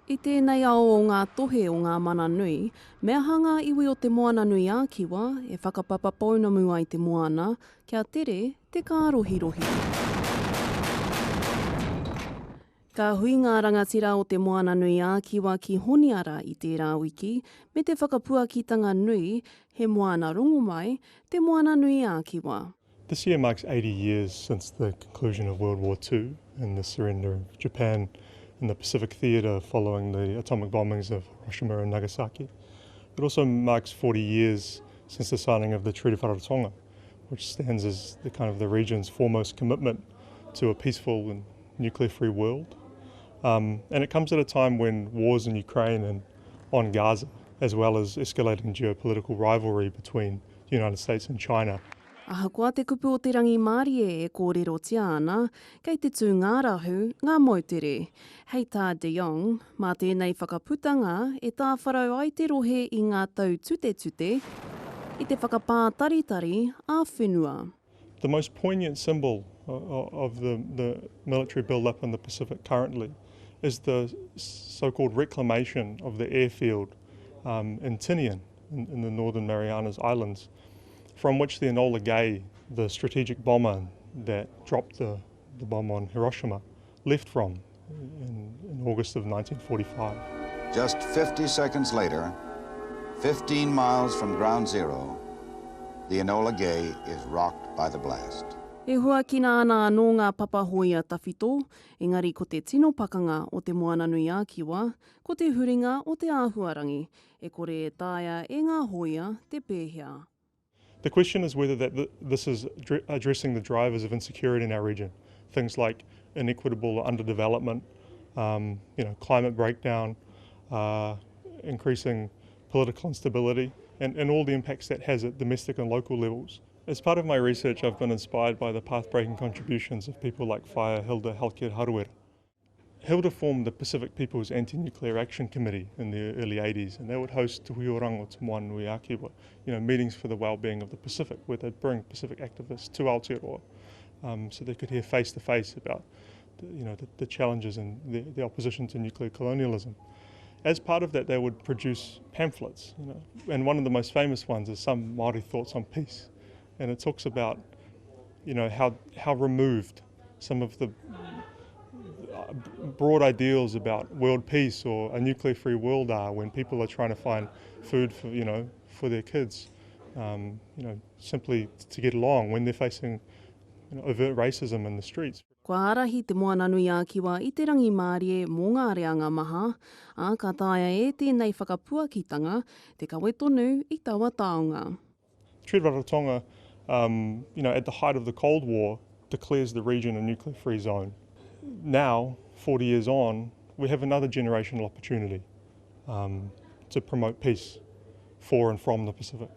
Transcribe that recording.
I tēnei ao o ngā tohe o ngā mana nui, mea hanga iwi o te moana nui a Kiwa e whakapapa paunamu ai te moana, kia tere te kārohirohi. Ka hui ngā rangatira o te moana nui a Kiwa ki Honiara I tērā wiki, me te whakapuakitanga nui, he moana rongo mai, te moana nui a Kiwa. This year marks 80 years since the conclusion of World War II and the surrender of Japan in the Pacific Theatre following the atomic bombings of Hiroshima and Nagasaki. It also marks 40 years since the signing of the Treaty of Rarotonga, which stands as the region's foremost commitment to a peaceful and nuclear-free world. And it comes at a time when wars in Ukraine and on Gaza, as well as escalating geopolitical rivalry between the United States and China. Ahakoa te kupu o te rangi Māori e kōrero tia ana, kei te tū ngā rahu, ngā mautere. Hei tā De Jong, mā tēnei whakaputanga e tā wharau ai te rohe I ngā tau tute, I te whakapātaritari a whenua. The most poignant symbol of the military build-up in the Pacific currently is the so-called reclamation of the airfield in Tinian, in the Northern Marianas Islands, from which the Enola Gay, the strategic bomber that dropped the bomb on Hiroshima, left from in August of 1945. Just 50 seconds later, 15 miles from ground zero, the Enola Gay is rocked by the blast. E hua kina ana anō ngā papahoi a tawhito, engari ko te tino pakanga o te moana nui a Kiwa, ko te huringa o te āhuarangi, e kore e tāia e ngā hoia te pēhea. The question is whether this is addressing the drivers of insecurity in our region. Things like inequitable underdevelopment, climate breakdown, increasing political instability, and all the impacts that has at domestic and local levels. As part of my research, I've been inspired by the path-breaking contributions of people like Whaia Hilda Halkia Haruera. Hilda formed the Pacific People's Anti-Nuclear Action Committee in the early 80s, and they would host Te Huioranga o Te Moana Nui a Kiwa, meetings for the well-being of the Pacific, where they'd bring Pacific activists to Aotearoa, so they could hear face-to-face about the challenges and the opposition to nuclear colonialism. As part of that, they would produce pamphlets, and one of the most famous ones is Some Māori Thoughts on Peace, and it talks about how removed some of the broad ideals about world peace or a nuclear-free world are when people are trying to find food for their kids, simply to get along when they're facing overt racism in the streets. Kua arahi te moana nui a Kiwa I te rangi Māori e mō ngā reanga maha, a ka tāia e tēnei whakapuakitanga te kawe tonu I taua taonga. Treaty of Rarotonga, at the height of the Cold War, declares the region a nuclear-free zone. Now, 40 years on, we have another generational opportunity to promote peace for and from the Pacific.